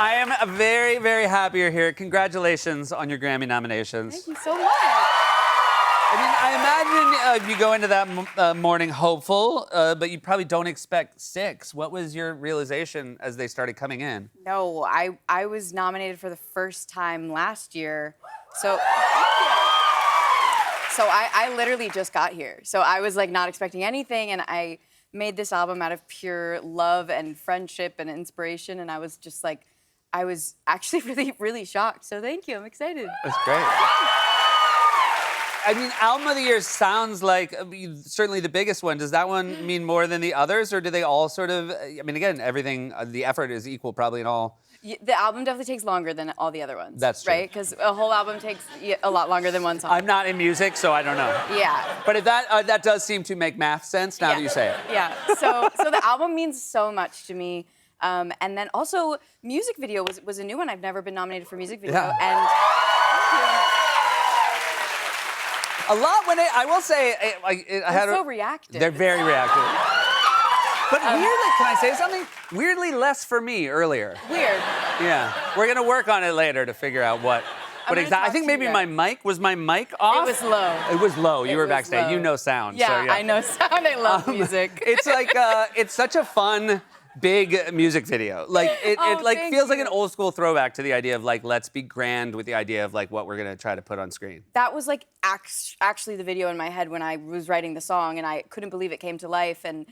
I am very, very happy you're here. Congratulations on your Grammy nominations. Thank you so much. I mean, I imagine you go into that morning hopeful, but you probably don't expect 6. What was your realization as they started coming in? No, I was nominated for the first time last year. So I literally just got here. So I was like not expecting anything, and I made this album out of pure love and friendship and inspiration, and I was just like, I was actually really, really shocked. So thank you, I'm excited. That's great. I mean, Album of the Year sounds like certainly the biggest one. Does that one mean more than the others, or do they all sort of? I mean, again, everything, the effort is equal probably in all. The album definitely takes longer than all the other ones. That's true. Right? Because a whole album takes a lot longer than one song. I'm not in music, so I don't know. Yeah. But if that does seem to make math sense now that you say it. Yeah. So the album means so much to me. And then also, music video was a new one. I've never been nominated for music video. Yeah. And A lot when I will say, I had so reactive. They're very reactive. But weirdly, can I say something? Weirdly less for me earlier. Weird. Yeah. We're gonna work on it later to figure out what exactly. I think maybe my mic was off. It was low. It was low. You were was backstage. low. You know sound. Yeah, so, yeah. I know sound. I love music. It's like it's such a fun, big music video. Like it thank feels like you. an old school throwback to the idea of like let's be grand with the idea of like what we're gonna try to put on screen. That was like actually the video in my head when I was writing the song, and I couldn't believe it came to life. And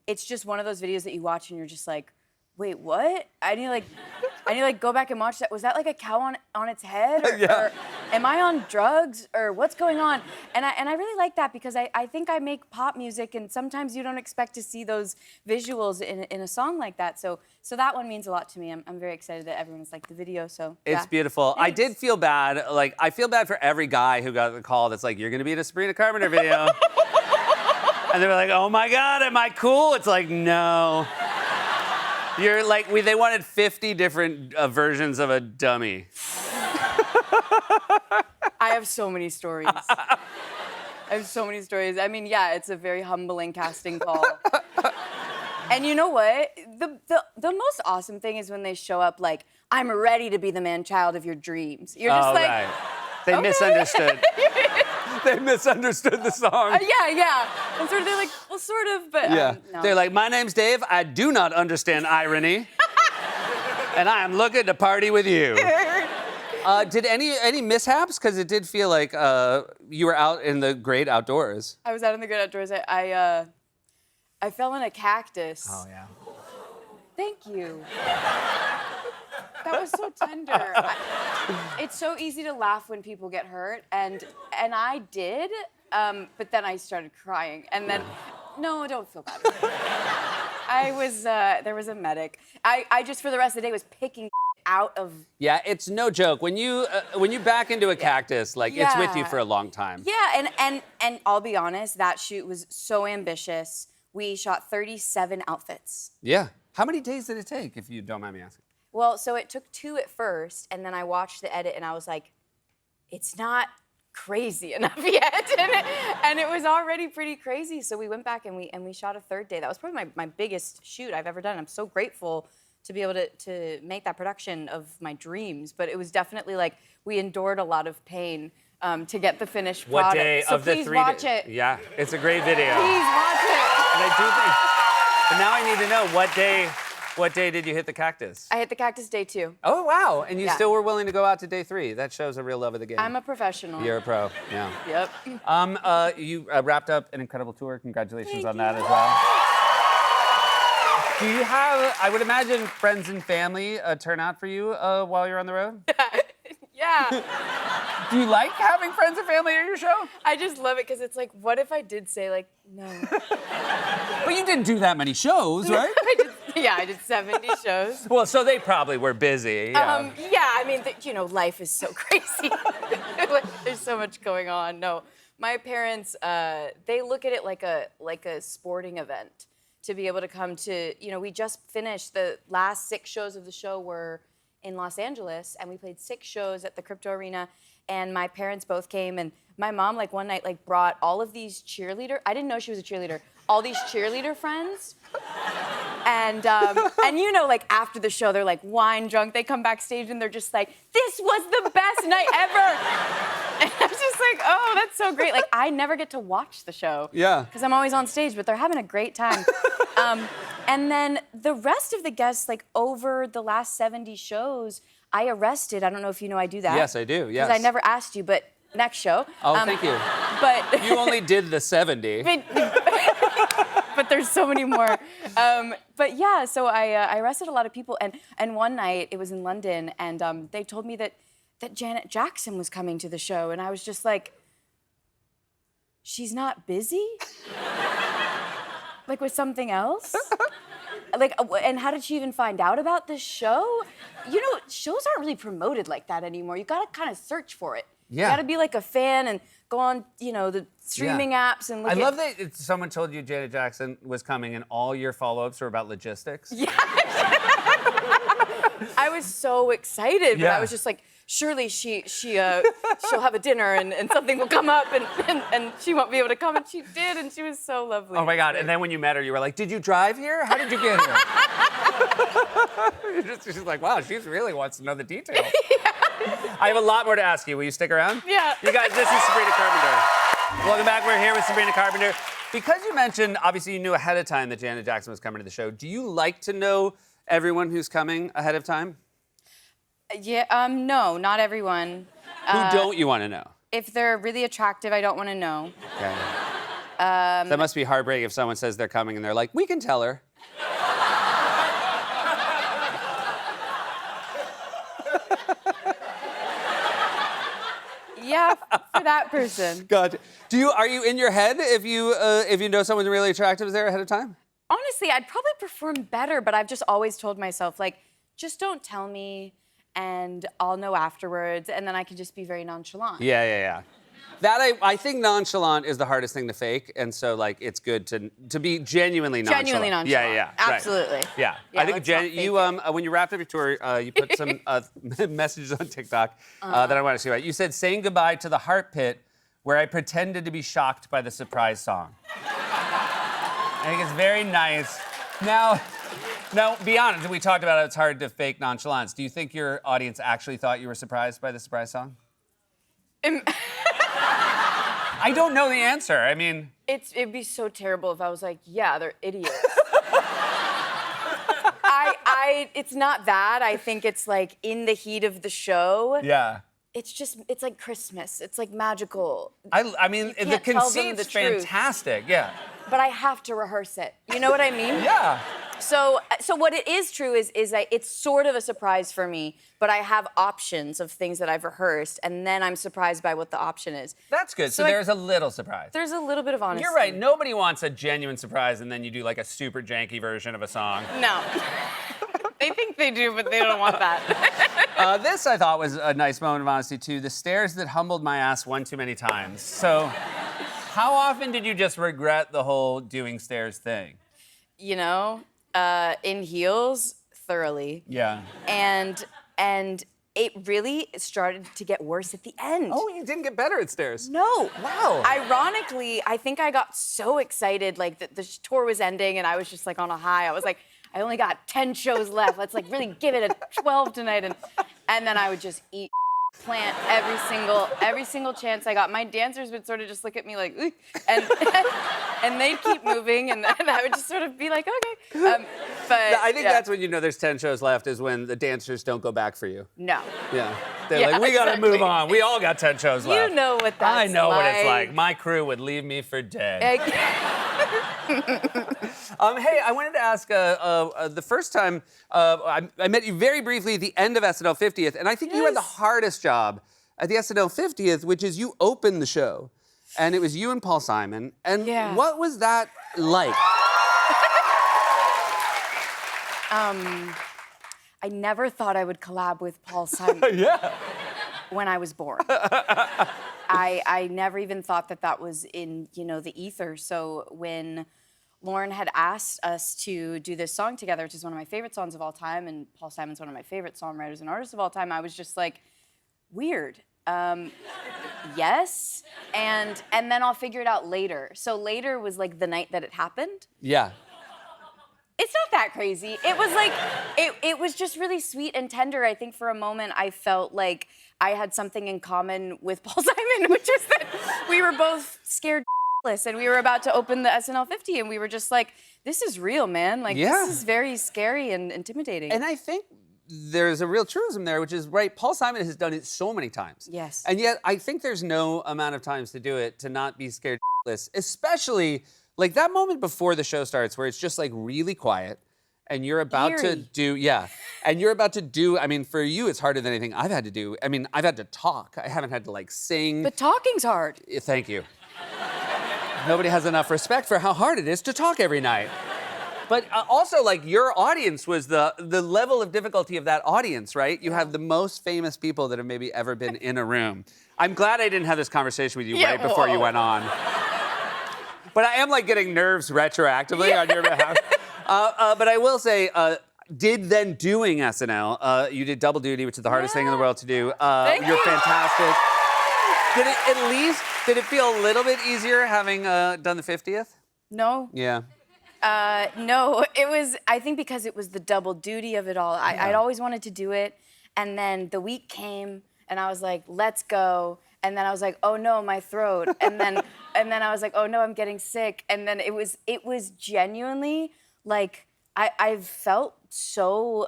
it's just one of those videos that you watch and you're just like, wait, what? I need to like go back and watch that. Was that like a cow on its head? Or, Yeah. or am I on drugs? Or what's going on? And I really like that because I think I make pop music, and sometimes you don't expect to see those visuals in a song like that. So that one means a lot to me. I'm very excited that everyone's liked the video. So It's yeah. beautiful. Thanks. I did feel bad. Like I feel bad for every guy who got the call that's like, you're gonna be in a Sabrina Carpenter video. And they were like, oh my God, am I cool? It's like, no. You're like, they wanted 50 different versions of a dummy. I have so many stories. I mean, yeah, it's a very humbling casting call. And you know what? The most awesome thing is when they show up like, I'm ready to be the man-child of your dreams. You're just like, right. They okay. misunderstood. They misunderstood the song. Yeah. And sort of they're like, well, sort of, but Yeah. no. They're like, my name's Dave. I do not understand irony. And I am looking to party with you. Did any mishaps? Because it did feel like you were out in the great outdoors. I was out in the great outdoors. I fell in a cactus. Oh, yeah. Thank you. That was so tender. It's so easy to laugh when people get hurt, and I did, but then I started crying, and then, no, don't feel bad. There was a medic. I just for the rest of the day was picking out of. Yeah, it's no joke. When you back into a cactus, like it's with you for a long time. Yeah, and I'll be honest, that shoot was so ambitious. We shot 37 outfits. Yeah. How many days did it take, if you don't mind me asking? Well, so it took 2 at first, and then I watched the edit, and I was like, it's not crazy enough yet. And it was already pretty crazy. So we went back and we shot a 3rd day. That was probably my biggest shoot I've ever done. I'm so grateful to be able to make that production of my dreams. But it was definitely like we endured a lot of pain to get the finished product. What day so of the please 3 watch days? it. Yeah, it's a great video. Please watch it. And I do think. But now I need to know what day did you hit the cactus? I hit the cactus day 2. Oh wow! And you Yeah. still were willing to go out to day 3. That shows a real love of the game. I'm a professional. You're a pro. Yeah. Yep. You wrapped up an incredible tour. Congratulations Thank on that you. as well. Do you have? I would imagine friends and family turn out for you while you're on the road. Yeah. Do you like having friends and family at your show? I just love it because it's like, what if I did say like, no? But you didn't do that many shows, right? I did 70 shows. Well, so they probably were busy. Yeah. Yeah, I mean, life is so crazy. There's so much going on. No, my parents, they look at it like a sporting event to be able to come to, we just finished the last 6 shows of the show were in Los Angeles, and we played 6 shows at the Crypto Arena, and my parents both came, and my mom, one night, brought all of these cheerleaders. I didn't know she was a cheerleader. all these cheerleader friends. And you know, like after the show, they're like wine drunk. They come backstage and they're just like, "This was the best night ever." And I was just like, "Oh, that's so great!" Like I never get to watch the show. Yeah. Because I'm always on stage, but they're having a great time. And then the rest of the guests, like over the last 70 shows, I arrested. I don't know if you know I do that. Yes, I do. Yes. Because I never asked you, but next show. Oh, thank you. But You only did the 70. but there's so many more. But yeah, so I arrested a lot of people, and one night it was in London, and they told me that Janet Jackson was coming to the show, and I was just like, she's not busy? Like with something else? Like, and how did she even find out about this show? You know, shows aren't really promoted like that anymore. You gotta kind of search for it. Yeah. You gotta be like a fan and go on, you know, the streaming apps and look I at... love that someone told you Janet Jackson was coming and all your follow-ups were about logistics. Yeah. I was so excited, but Yeah. I was just like, surely she'll have a dinner and something will come up and she won't be able to come, and she did, and she was so lovely. Oh my God, and then when you met her, you were like, did you drive here? How did you get here? She's like, wow, she really wants to know the details. I have a lot more to ask you. Will you stick around? Yeah. You guys, this is Sabrina Carpenter. Welcome back. We're here with Sabrina Carpenter. Because you mentioned, obviously you knew ahead of time that Janet Jackson was coming to the show, do you like to know everyone who's coming ahead of time? Yeah, no, not everyone. Who don't you want to know? If they're really attractive, I don't want to know. Okay. That must be heartbreaking if someone says they're coming and they're like, we can tell her. Yeah, for that person. God, are you in your head if you know someone's really attractive is there ahead of time? Honestly, I'd probably perform better, but I've just always told myself, like, just don't tell me, and I'll know afterwards, and then I can just be very nonchalant. Yeah. That I think nonchalant is the hardest thing to fake, and so like it's good to be genuinely nonchalant. Genuinely nonchalant. Yeah. Right. Absolutely. Yeah. Yeah, I think let's not fake you when you wrapped up your tour, you put some messages on TikTok that I want to see about. You said saying goodbye to the heart pit, where I pretended to be shocked by the surprise song. I think it's very nice. Now, be honest. We talked about it's hard to fake nonchalance. Do you think your audience actually thought you were surprised by the surprise song? I don't know the answer. I mean, It'd be so terrible if I was like, yeah, they're idiots. It's not that. I think it's like in the heat of the show. yeah. It's like Christmas. It's like magical. I mean, You the can't tell them conceit's the truth. fantastic. Yeah. But I have to rehearse it. You know what I mean? Yeah. So what it is true is that it's sort of a surprise for me, but I have options of things that I've rehearsed, and then I'm surprised by what the option is. That's good. So So there's a little surprise. There's a little bit of honesty. You're right. Nobody wants a genuine surprise, and then you do like a super janky version of a song. No. They think they do, but they don't want that. This I thought was a nice moment of honesty too. The stairs that humbled my ass one too many times. So, how often did you just regret the whole doing stairs thing? You know, in heels, thoroughly. Yeah. And it really started to get worse at the end. Oh, you didn't get better at stairs. No. Wow. Ironically, I think I got so excited, like the tour was ending, and I was just like on a high. I was like, I only got 10 shows left. Let's like really give it a 12 tonight, and then I would just eat plant every single chance I got. My dancers would sort of just look at me like, and they'd keep moving, and I would just sort of be like, okay. But I think yeah. that's when you know there's 10 shows left is when the dancers don't go back for you. No. Yeah. They're Yeah, like, we gotta exactly. move on. We all got 10 shows left. You know what that's I know what it's like. like. My crew would leave me for dead. Egg- Hey, I wanted to ask, the first time I met you very briefly at the end of SNL 50th, and I think you had the Yes. hardest job at the SNL 50th, which is you opened the show, and it was you and Paul Simon. And Yeah. what was that like? I never thought I would collab with Paul Simon. Yeah. When I was born. I never even thought that was in, the ether. So when Lauren had asked us to do this song together, which is one of my favorite songs of all time, and Paul Simon's one of my favorite songwriters and artists of all time, I was just like, weird. Yes, and then I'll figure it out later. So later was like the night that it happened. Yeah. It's not that crazy. It was like, it was just really sweet and tender. I think for a moment I felt like I had something in common with Paul Simon, which is that we were both scared and we were about to open the SNL 50 and we were just like, this is real, man. Like, this is very scary and intimidating. And I think there's a real truism there, which is, right, Paul Simon has done it so many times. Yes. And yet I think there's no amount of times to do it to not be scared especially like that moment before the show starts where it's just like really quiet and you're about to do, and you're about to do, I mean, for you, it's harder than anything I've had to do. I mean, I've had to talk. I haven't had to like sing. But talking's hard. Thank you. Nobody has enough respect for how hard it is to talk every night. But also, like, your audience was the level of difficulty of that audience, right? You have the most famous people that have maybe ever been in a room. I'm glad I didn't have this conversation with you right before you went on. But I am, like, getting nerves retroactively on your behalf. But I will say, did then doing SNL, you did double duty, which is the hardest thing in the world to do. You're fantastic. Did it feel a little bit easier having done the 50th? No. Yeah. No, it was, I think because it was the double duty of it all. I'd always wanted to do it. And then the week came and I was like, let's go. And then I was like, oh no, my throat. And then I was like, oh no, I'm getting sick. And then it was genuinely like, I felt so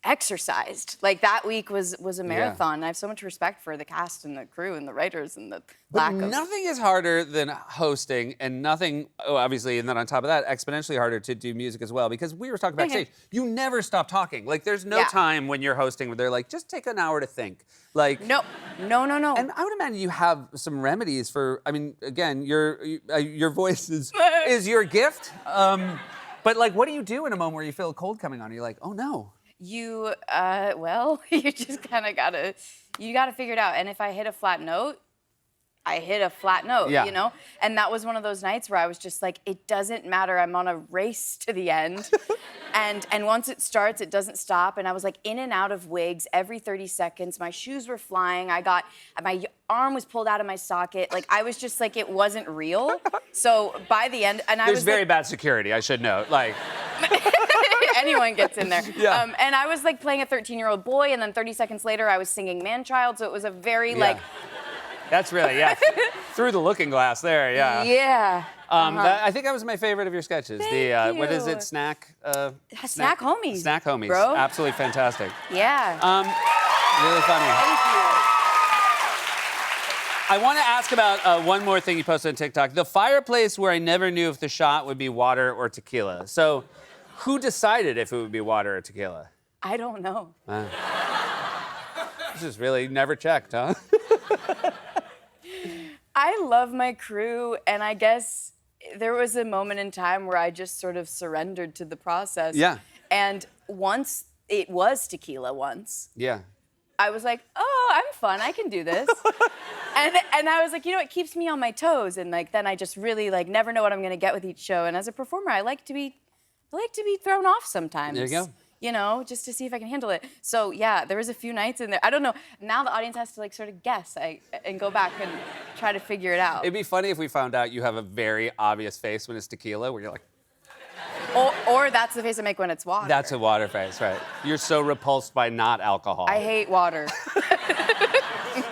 exercised. Like that week was a marathon. I have so much respect for the cast and the crew and the writers and the lack of... Nothing is harder than hosting and nothing, obviously, and then on top of that, exponentially harder to do music as well because we were talking backstage, you never stop talking. Like there's no time when you're hosting where they're like, just take an hour to think. Like No. And I would imagine you have some remedies for, I mean, again, your voice is your gift. But like, what do you do in a moment where you feel a cold coming on? You're like, oh no. You, you just kind of gotta figure it out. And if I hit a flat note, I hit a flat note, you know? And that was one of those nights where I was just like, it doesn't matter, I'm on a race to the end. and once it starts, it doesn't stop. And I was like in and out of wigs every 30 seconds. My shoes were flying. My arm was pulled out of my socket. Like, I was just like, it wasn't real. So by the end, and There's very bad security, I should note. Like... Anyone gets in there. And I was like playing a 13-year-old boy, and then 30 seconds later, I was singing Man-Child, so it was a very like... That's really, through the looking glass there, Yeah. I think that was my favorite of your sketches. Thank you. What is it, Snack Homies. Snack Homies, bro. Absolutely fantastic. Yeah. Really funny. Thank you. I want to ask about one more thing you posted on TikTok. The fireplace where I never knew if the shot would be water or tequila. So, who decided if it would be water or tequila? I don't know. This is really never checked, huh? I love my crew, and I guess there was a moment in time where I just sort of surrendered to the process. Yeah. And once it was tequila Yeah. I was like, oh, I'm fun, I can do this. and I was like, you know, it keeps me on my toes, and like then I just really like never know what I'm gonna get with each show. And as a performer, I like to be thrown off sometimes. There you go. You know, just to see if I can handle it. So yeah, there was a few nights in there. I don't know. Now the audience has to like sort of guess and go back and try to figure it out. It'd be funny if we found out you have a very obvious face when it's tequila, where you're like... Or that's the face I make when it's water. That's a water face, right. You're so repulsed by not alcohol. I hate water.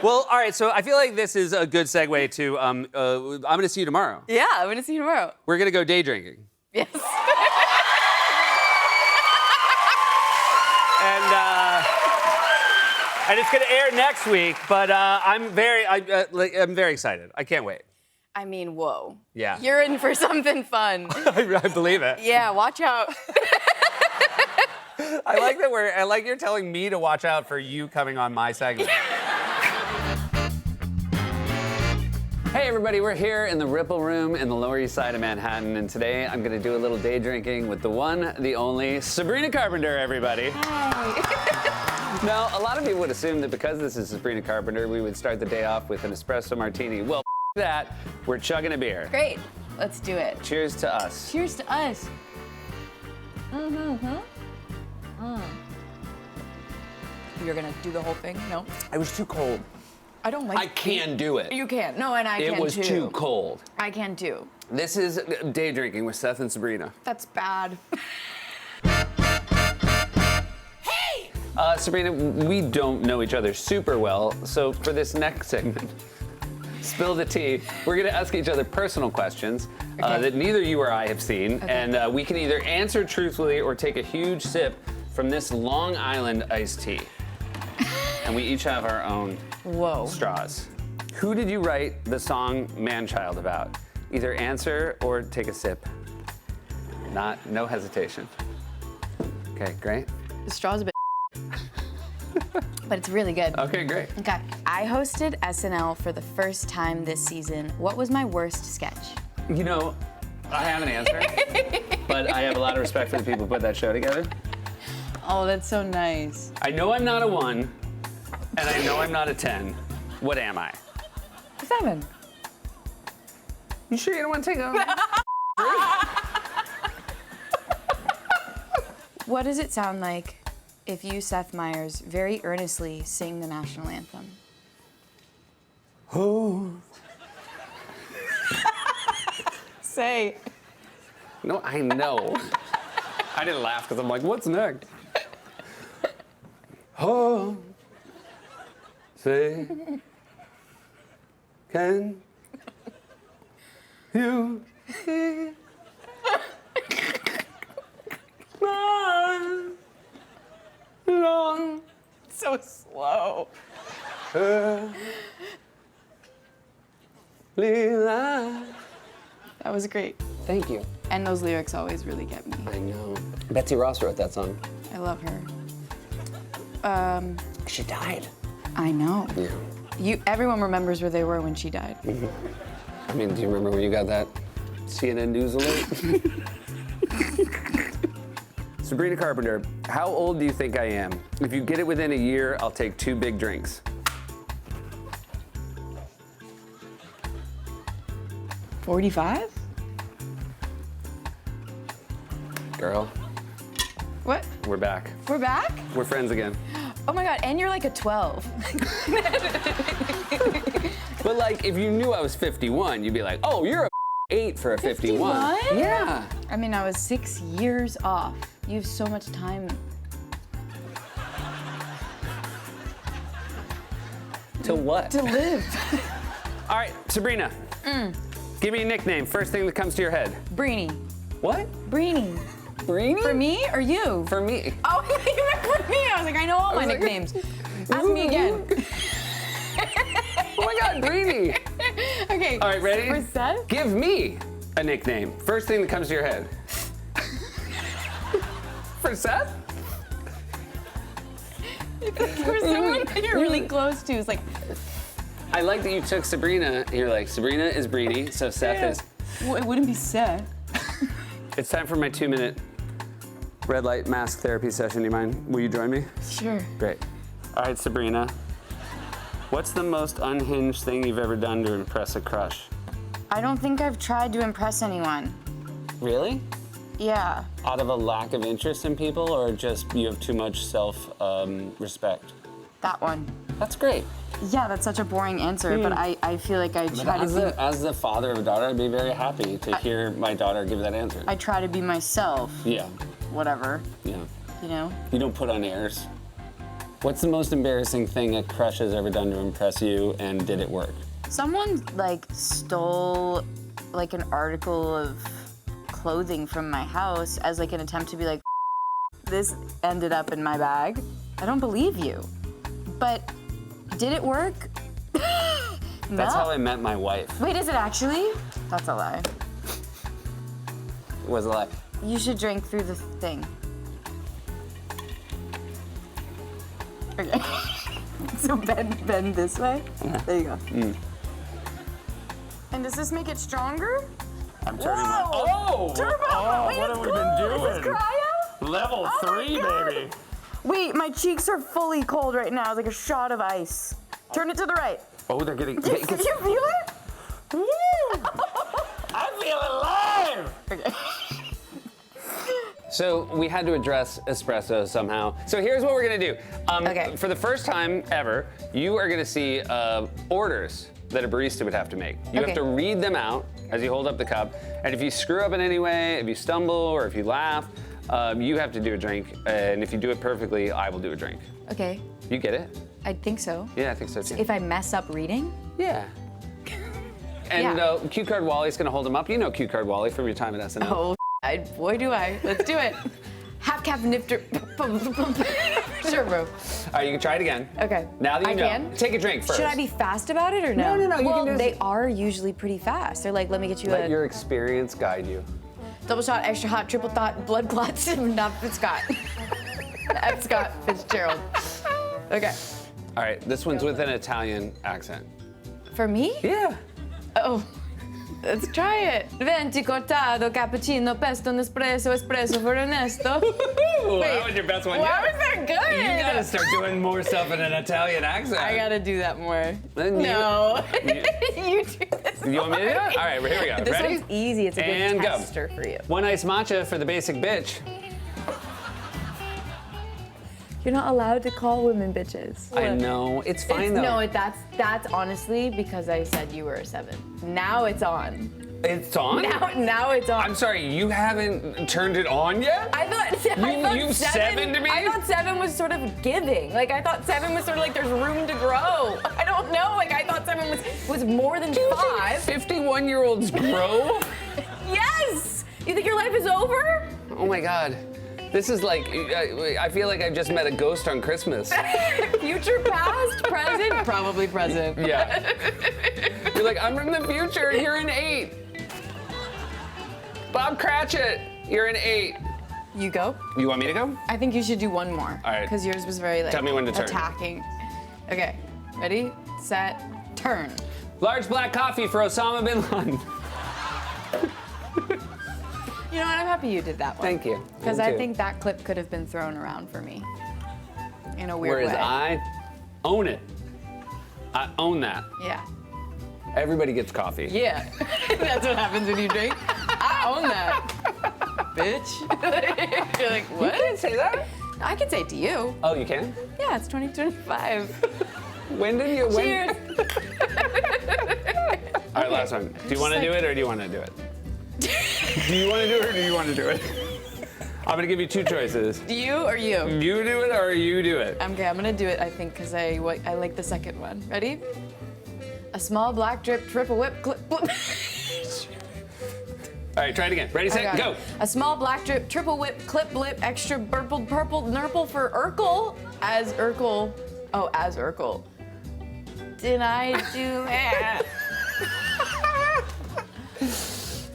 Well, all right, so I feel like this is a good segue to, I'm gonna see you tomorrow. Yeah, I'm gonna see you tomorrow. We're gonna go day drinking. Yes. And it's gonna air next week, but I'm very excited. I can't wait. I mean, whoa. Yeah. You're in for something fun. I believe it. Yeah, watch out. I like you're telling me to watch out for you coming on my segment. Hey everybody, we're here in the Ripple Room in the Lower East Side of Manhattan, and today I'm gonna do a little day drinking with the one, the only, Sabrina Carpenter, everybody. Hi. Now, a lot of people would assume that because this is Sabrina Carpenter, we would start the day off with an espresso martini. Well, that, we're chugging a beer. Great, let's do it. Cheers to us. Cheers to us. You're gonna do the whole thing? No? It was too cold. I don't like. I can do it. You can't. No, and I can too. It was too cold. I can too. This is day drinking with Seth and Sabrina. That's bad. Sabrina, we don't know each other super well, so for this next segment, Spill the Tea, we're gonna ask each other personal questions that neither you or I have seen, and we can either answer truthfully or take a huge sip from this Long Island iced tea. And we each have our own straws. Who did you write the song Man-Child about? Either answer or take a sip. No hesitation. Okay, great. The straw's a bit but it's really good. Okay, great. Okay. I hosted SNL for the first time this season. What was my worst sketch? You know, I have an answer, but I have a lot of respect for the people who put that show together. Oh, that's so nice. I know I'm not a 1, and I know I'm not a 10. What am I? 7. You sure you don't want to take a... What does it sound like if you, Seth Meyers, very earnestly sing the national anthem? Oh. Say. No, I know. I didn't laugh because I'm like, what's next? Oh. Say. Can you hear my long So slow. life? That was great. Thank you. And those lyrics always really get me. I know. Betsy Ross wrote that song. I love her. She died. I know. Yeah. Everyone remembers where they were when she died. I mean, do you remember when you got that CNN News alert? Sabrina Carpenter, how old do you think I am? If you get it within a year, I'll take 2 big drinks. 45? Girl, What? we're back. We're back? We're friends again. Oh my God, and you're like a 12. But like, if you knew I was 51, you'd be like, oh, you're a 8 for a 51. 51? Yeah. I mean, I was 6 years off. You have so much time. To what? To live. All right, Sabrina. Give me a nickname. First thing that comes to your head. Breenie. What? Breenie. Breenie? For me or you? For me. Oh, you meant for me. I was like, I know all my nicknames. Ask me again. Oh my God, Breenie. Okay. All right, ready? For Seth? Give me a nickname. First thing that comes to your head. For Seth? For someone that you're really close to, it's like, I like that you took Sabrina. And you're like, Sabrina is Breenie, so Seth is. well, it wouldn't be Seth. It's time for my 2-minute red light mask therapy session. Do you mind? Will you join me? Sure. Great. All right, Sabrina. What's the most unhinged thing you've ever done to impress a crush? I don't think I've tried to impress anyone. Really? Yeah. Out of a lack of interest in people, or just you have too much self-respect? That one. That's great. Yeah, that's such a boring answer, but I feel like I try to be. As the father of a daughter, I'd be very happy to hear my daughter give that answer. I try to be myself. Yeah, Whatever. yeah. You know? You don't put on airs. What's the most embarrassing thing a crush has ever done to impress you, and did it work? Someone like stole like an article of clothing from my house as like an attempt to be like, this ended up in my bag. I don't believe you. But did it work? No. That's how I met my wife. Wait, is it actually? That's a lie. It was a lie. You should drink through the thing. Okay. So bend this way. There you go. And does this make it stronger? I'm turning my. Whoa! Oh! Turbo! Oh, Wait, what it's have we been cold. Is this doing? cryo? Level Oh my 3, God. baby. Wait, my cheeks are fully cold right now. It's like a shot of ice. Turn it to the right. Oh, they're getting. Did you feel it? Woo! I feel alive. Okay. So we had to address espresso somehow. So here's what we're gonna do. Okay. For the first time ever, you are gonna see orders that a barista would have to make. You have Okay. to read them out as you hold up the cup. And if you screw up in any way, if you stumble or if you laugh, you have to do a drink. And if you do it perfectly, I will do a drink. Okay, You get it? I think so. Yeah, I think so too. If I mess up reading? Yeah. And Yeah. Cue Card Wally's gonna hold him up. You know Cue Card Wally from your time at SNL. Oh, boy, do I. Let's do it. Half cap nifter. Sure, bro. All right, you can try it again. Okay. Now that you I know, can? take a drink first. Should I be fast about it or no? No, you well, can just- they are usually pretty fast. They're like, let me get you Let a your experience guide you. double shot, extra hot, triple thought, blood clots, not Scott. F. Scott Fitzgerald. Okay. All right, this one's with an Italian accent. For me? Yeah. Oh. Let's try it. Venti cortado, cappuccino, pesto, Nespresso, espresso for Ernesto. That was your best one Why yet. was that good? You gotta start doing more stuff in an Italian accent. I gotta do that more. Then you- No. You do this. You want me to do it? All right, here we go. This Ready? one's easy. It's a good And go. tester for you. One iced matcha for the basic bitch. You're not allowed to call women bitches. I know. It's fine though. No, that's honestly because I said you were a 7. Now it's on. It's on? Now it's on. I'm sorry, you haven't turned it on yet? I thought You seven to me? I thought 7 was sort of giving. Like I thought 7 was sort of like there's room to grow. I don't know. Like I thought 7 was more than 5. 51-year-olds grow? Yes. You think your life is over? Oh my God. This is like, I feel like I just met a ghost on Christmas. Future, past, present, probably present. Yeah. You're like, I'm from the future, you're an 8. Bob Cratchit, you're an 8. You go. You want me to go? I think you should do one more. All right. Because yours was very like Tell me when to turn. attacking. Okay. Ready, set, turn. Large black coffee for Osama bin Laden. You know what? I'm happy you did that one. Thank you. Because Me I too. think that clip could have been thrown around for me. In a weird Whereas way. I own it. I own that. Yeah. Everybody gets coffee. Yeah. That's what happens when you drink. I own that. Bitch. You're like, what? You can't say that. I can say it to you. Oh, you can? Yeah, it's 2025. When did you? When? Cheers. All right, last one. Do you want to like- do it or do you want to do it? Do you want to do it or do you want to do it? I'm gonna give you 2 choices. You or you? You do it or you do it. Okay, I'm gonna do it, I think, because I like the second one. Ready? A small black drip, triple whip, clip, blip. All right, try it again. Ready, I set, got go. it. A small black drip, triple whip, clip, blip, extra purple, purple, nurple for Urkel. As Urkel. Oh, as Urkel. Did I do that?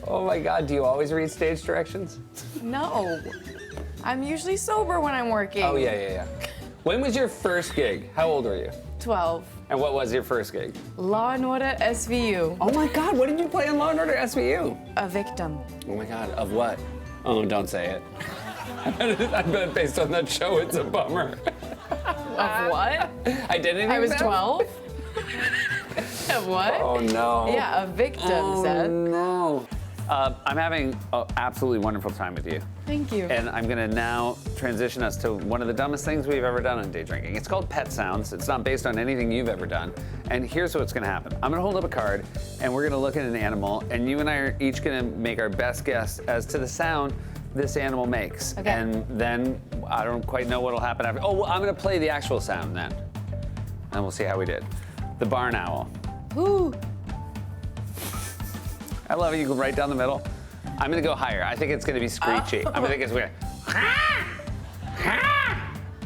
Oh my God, do you always read stage directions? No. I'm usually sober when I'm working. Oh, yeah. When was your first gig? How old were you? 12. And what was your first gig? Law and Order SVU. Oh my God, what did you play in Law & Order SVU? A victim. Oh my God, of what? Oh, don't say it. I bet based on that show, it's a bummer. Of what? Identity I was theft? 12. Of what? Oh no. Yeah, a victim, Oh Seth. no. I'm having an absolutely wonderful time with you. Thank you. And I'm gonna now transition us to one of the dumbest things we've ever done on Day Drinking. It's called Pet Sounds. It's not based on anything you've ever done. And here's what's gonna happen. I'm gonna hold up a card and we're gonna look at an animal and you and I are each gonna make our best guess as to the sound this animal makes. Okay. And then I don't quite know what'll happen after. Oh, well, I'm gonna play the actual sound then. And we'll see how we did. The barn owl. Ooh. I love it. You go right down the middle. I'm gonna go higher. I think it's gonna be screechy. I think it's weird.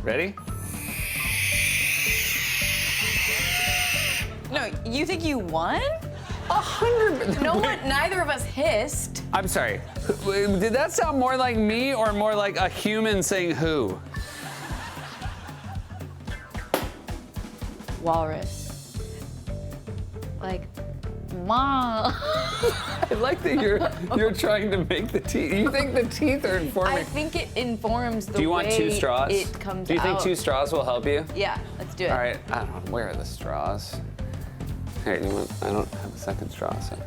Ready? No, you think you won? 100. No one, neither of us hissed. I'm sorry. Did that sound more like me or more like a human saying who? Walrus. Like, ma. I like that you're trying to make the teeth. You think the teeth are I informing? think it informs the Do you want way 2 straws? it comes Do you think out. 2 straws will help you? Yeah, let's do it. All right. I don't know. Where are the straws? Here, you want? I don't have a second straw. So.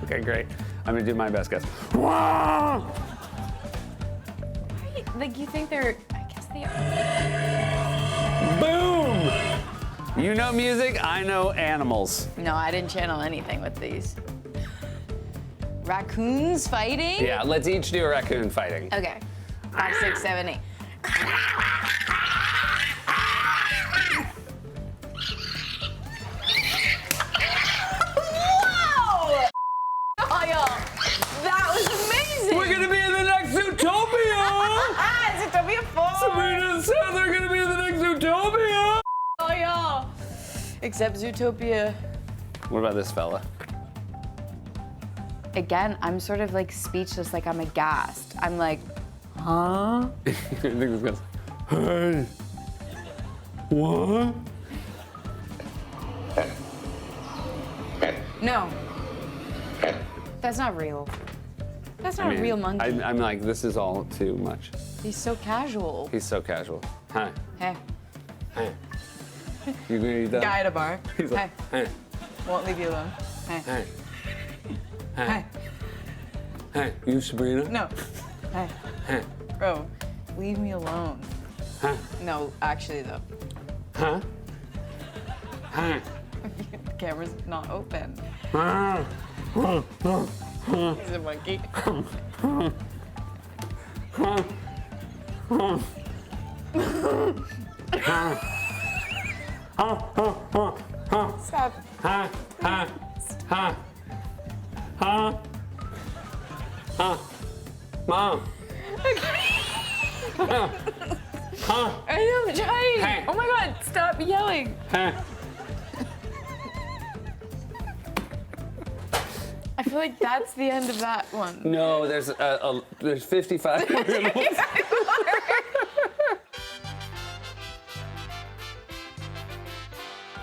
Okay, great. I'm gonna do my best guess. Like you think they're? I guess they are. Boom! You know music, I know animals. No, I didn't channel anything with these. Raccoons fighting? Yeah, let's each do a raccoon fighting. Okay. 5, 6, 7, 8. Whoa! Oh, y'all. That was amazing. We're gonna be in the next Zootopia! Zootopia 4. Sabrina said they're gonna be in the next Zootopia! Oh, y'all. Except Zootopia. What about this fella? Again, I'm sort of like speechless, like I'm aghast. I'm like, huh? I think this guy's, hey, what? No. That's not real. That's not a real monkey. I'm like, this is all too much. He's so casual. He's so casual. Hi. Hey. Hi. You gonna eat that? Guy at a bar. He's like, hey. Won't leave you alone. Hey. Hey. Hey. Hey. You Sabrina? No. Hey. Hey. Bro, leave me alone. Huh? No, actually though. Huh? Huh? The camera's not open. Huh? He's a monkey. Stop. Huh? Huh? Huh? Huh? Huh? Mom. Huh? I am trying. Hey. Oh my god, stop yelling. Huh? I feel like that's the end of that one. No, there's 55 more animals.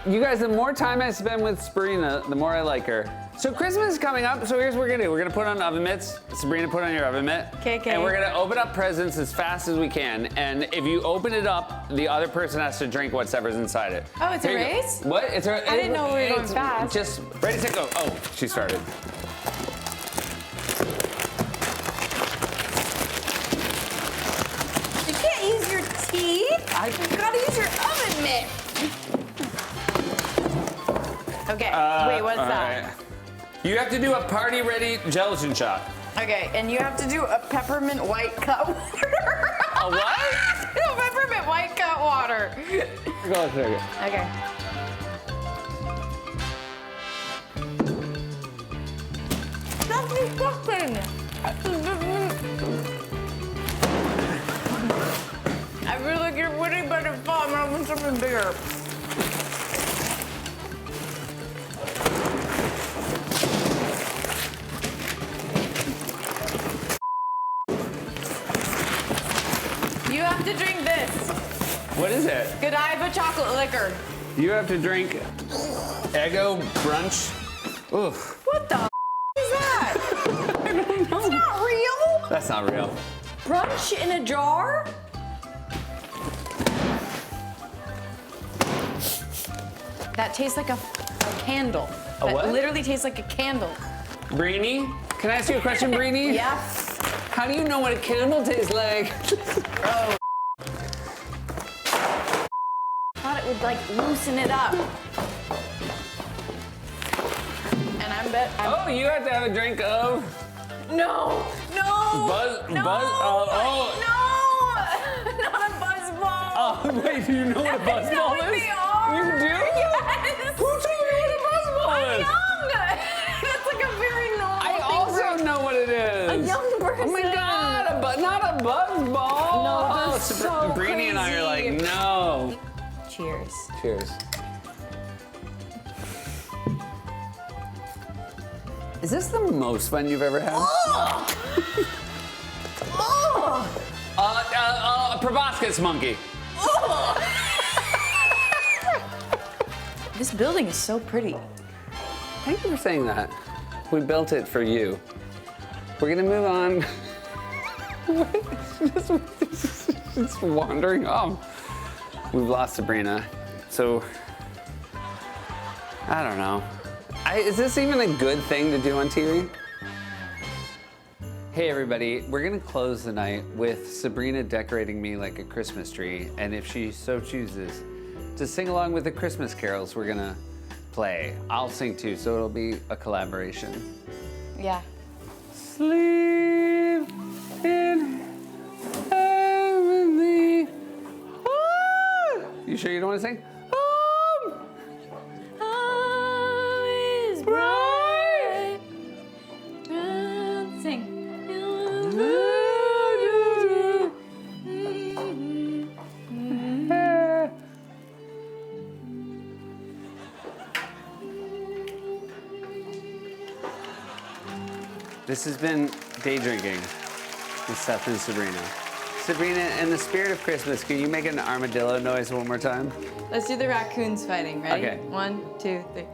You guys, the more time I spend with Sabrina, the more I like her. So Christmas is coming up, so here's what we're gonna do. We're gonna put on oven mitts. Sabrina, put on your oven mitt. Okay. And we're gonna open up presents as fast as we can. And if you open it up, the other person has to drink whatever's inside it. Oh, it's a Here you go. race? What? It's a. I didn't know we were going it's fast. Just ready, set, go. Oh, she started. You can't use your teeth. You gotta use your oven mitt. Okay, wait, what's All that? right. You have to do a party-ready gelatin shot. Okay, and you have to do a peppermint white cut water. A what? No, peppermint white cut water. Go ahead, take it. Okay. That's disgusting. I feel like you're winning by default. I'm gonna win something bigger. You have to drink this. What is it? Godiva chocolate liquor. You have to drink Eggo brunch. Oof. What the is that? It's not real. That's not real. Brunch in a jar? That tastes like a candle. A That what? literally tastes like a candle. Breenie, can I ask you a question, Breenie? Yeah. How do you know what a candle tastes like? Oh. Thought it would like loosen it up. And Oh, you have to have a drink of No! Buzz. No! Oh. No! Not a buzz ball! Oh, wait, do you know what a buzz That's not ball what is? they are. You do? Yes! Who told you what a buzz ball I'm is? young! That's like a very normal I thing also for know what it is. a young person. Oh my God, not a buzz ball. No, that's Oh, so Breenie and I are like, crazy. no. Cheers. Cheers. Is this the most fun you've ever had? Proboscis monkey. This building is so pretty. Thank you for saying that. We built it for you. We're gonna move on. It's wandering off. We've lost Sabrina, so I don't know. Is this even a good thing to do on TV? Hey everybody, we're gonna close the night with Sabrina decorating me like a Christmas tree, and if she so chooses to sing along with the Christmas carols we're gonna play. I'll sing too, so it'll be a collaboration. Yeah. Sleep in heavenly. You sure you don't want to sing? Always bright. Sing. This has been Day Drinking with Seth and Sabrina. Sabrina, in the spirit of Christmas, can you make an armadillo noise one more time? Let's do the raccoons fighting. Ready? Okay. 1, 2, 3.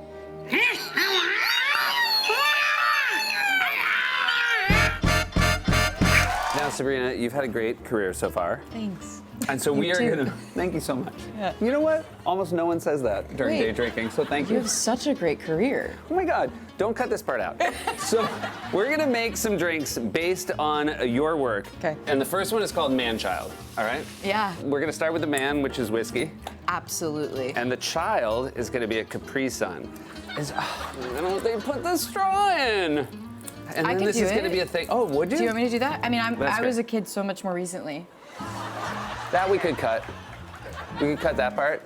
Now, Sabrina, you've had a great career so far. Thanks. And so we are too. gonna, thank you so much. Yeah. You know what? Almost no one says that during Wait. Day Drinking, so thank You you. have such a great career. Oh my God, don't cut this part out. So we're gonna make some drinks based on your work. Okay. And the first one is called Man-Child, all right? Yeah, We're gonna start with the man, which is whiskey. absolutely. And the child is gonna be a Capri Sun. I don't know if they put the straw in. And I then could this do is gonna it. be a thing. Oh, would you? Do you want me to do that? I mean, That's I was great. a kid so much more recently. That we could cut. We could cut that part.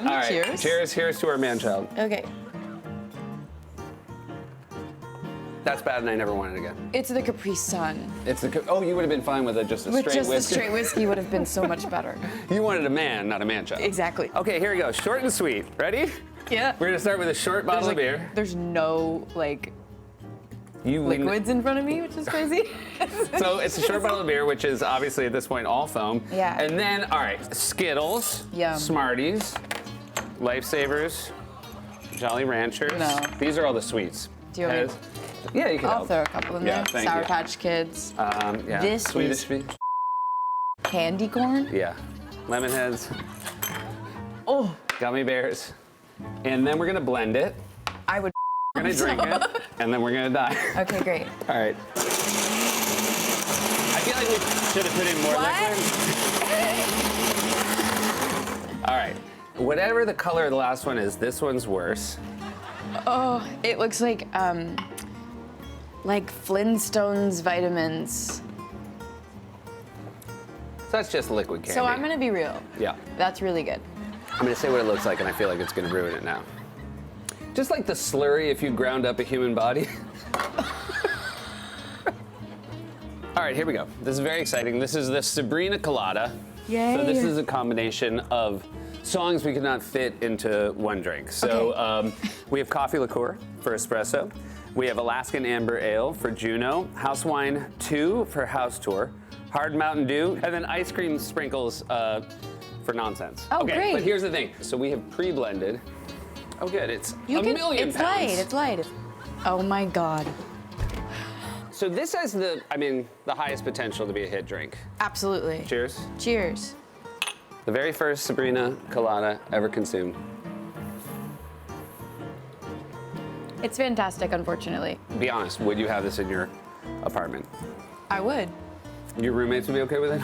All right. Cheers. Cheers. Here's to our Man-Child. Okay. That's bad, and I never want it again. It's the Capri Sun. It's the. Oh, you would have been fine with just a With straight just the whiskey. straight whiskey would have been so much better. You wanted a man, not a Man-Child. Exactly. Okay, here we go. Short and sweet. Ready? Yeah. We're gonna start with a short bottle of beer. There's no You lean- liquids in front of me, which is crazy. So it's a short bottle of beer, which is obviously at this point all foam. Yeah. And then, all right, Skittles, Yum. Smarties, Lifesavers, Jolly Ranchers. No. These are all the sweets. Do you want me- Pez. Yeah, you can I'll help. throw a couple in Yeah, there. thank Sour you. Patch Kids, Yeah. This Swedish is- Fish. candy corn. Yeah. Lemon heads, Oh, gummy bears. And then we're gonna blend it. I would. We're gonna drink it, and then we're gonna die. Okay, great. All right. I feel like we should have put in more liquid. All right. Whatever the color of the last one is, this one's worse. Oh, it looks like Flintstones vitamins. So that's just liquid candy. So I'm gonna be real. Yeah. That's really good. I'm gonna say what it looks like, and I feel like it's gonna ruin it now. Just like the slurry if you ground up a human body. All right, here we go. This is very exciting. This is the Sabrina Colada. Yay. So this is a combination of songs we could not fit into one drink. So Okay. we have coffee liqueur for espresso. We have Alaskan Amber Ale for Juno. House Wine 2 for House Tour. Hard Mountain Dew. And then ice cream sprinkles for nonsense. Oh, okay, great. but here's the thing. So we have pre-blended. Oh, good. It's You a can, million it's pounds. light. It's light. Oh my God. So this has the highest potential to be a hit drink. Absolutely. Cheers. Cheers. The very first Sabrina Colada ever consumed. It's fantastic, unfortunately. Be honest, would you have this in your apartment? I would. Your roommates would be okay with it?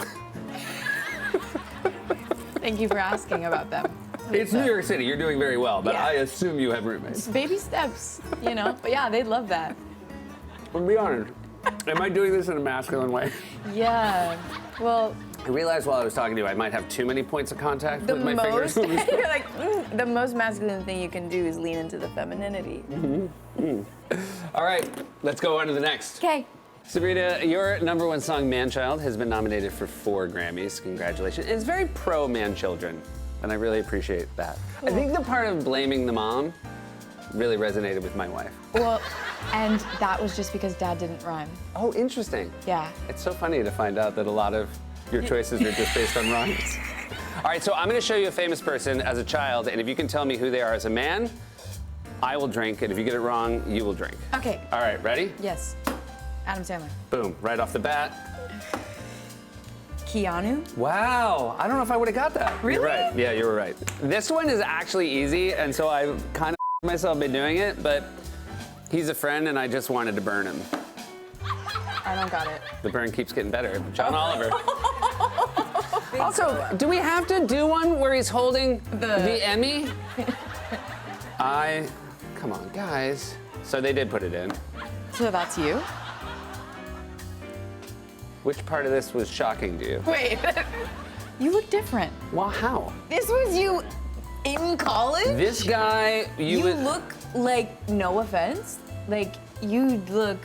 Thank you for asking about them. It's New York City. You're doing very well, but Yeah. I assume you have roommates. It's baby steps, you know? But yeah, they'd love that. Well, be honest. Am I doing this in a masculine way? Yeah. Well, I realized while I was talking to you, I might have too many points of contact the with my most, fingers. you're like, the most masculine thing you can do is lean into the femininity. All right, let's go on to the next. Okay. Sabrina, your number one song, Man-Child, has been nominated for 4 Grammys. Congratulations. It's very pro man-children, and I really appreciate that. I think the part of blaming the mom really resonated with my wife. Well, and that was just because Dad didn't rhyme. Oh, interesting. Yeah. It's so funny to find out that a lot of your choices are just based on rhymes. All right, so I'm gonna show you a famous person as a child, and if you can tell me who they are as a man, I will drink, and if you get it wrong, you will drink. Okay. All right, ready? Yes. Adam Sandler. Boom, right off the bat. Keanu? Wow, I don't know if I would have got that. You're Really? right. Yeah, you were right. This one is actually easy, and so I kind of myself by doing it, but he's a friend and I just wanted to burn him. I don't got it. The burn keeps getting better. John Oliver. Also, do we have to do one where he's holding the Emmy? Come on, guys. So they did put it in. So that's you? Which part of this was shocking to you? Wait. You look different. Well, how? This was you in college? This guy, You would- look like, no offense, like you look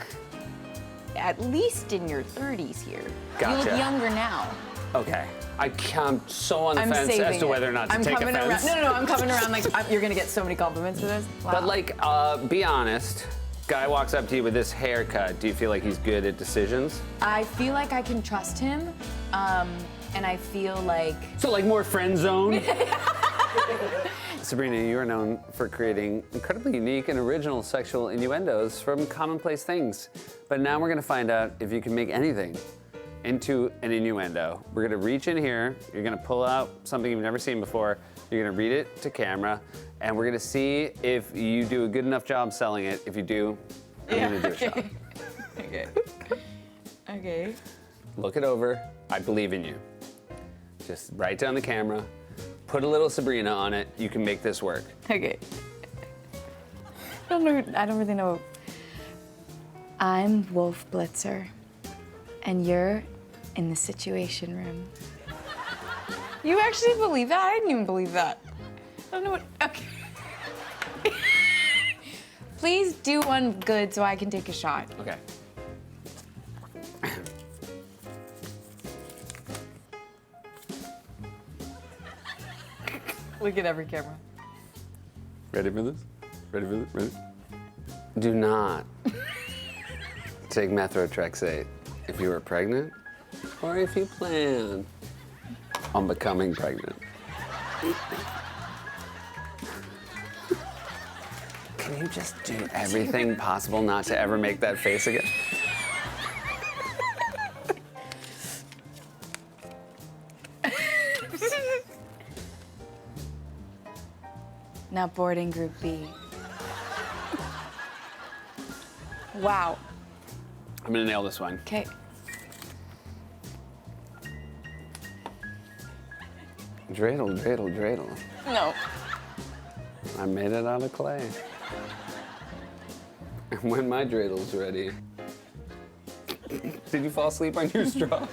at least in your 30s here. You Gotcha. look younger now. Okay. I'm so on the I'm fence saving as to it. whether or not to I'm take coming offense. around. No, I'm coming around like you're gonna get so many compliments for this. Wow. But like, be honest. Guy walks up to you with this haircut. Do you feel like he's good at decisions? I feel like I can trust him, and I feel like So like more friend zone? Sabrina, you are known for creating incredibly unique and original sexual innuendos from commonplace things. But now we're gonna find out if you can make anything into an innuendo. We're gonna reach in here, you're gonna pull out something you've never seen before, you're gonna read it to camera, and we're gonna see if you do a good enough job selling it. If you do, I'm gonna do a shot. okay. Okay. Look it over, I believe in you. Just write down the camera, put a little Sabrina on it, you can make this work. Okay. I don't really know. I'm Wolf Blitzer, and you're in the Situation Room. You actually believe that? I didn't even believe that. I don't know what. Okay. Please do one good so I can take a shot. Okay. Look at every camera. Ready for this? Ready for this? Ready? Do not take methotrexate if you are pregnant or if you plan on becoming pregnant. Can you just do everything possible not to ever make that face again? Now boarding group B. Wow. I'm gonna nail this one. Okay. Dreidel, dreidel, dreidel. No. I made it out of clay. And when my dreidel's ready. Did you fall asleep on your straw?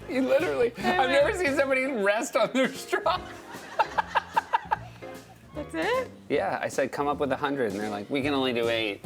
You literally, I've never seen somebody rest on their straw. That's it? Yeah, I said come up with 100, and they're like, we can only do 8.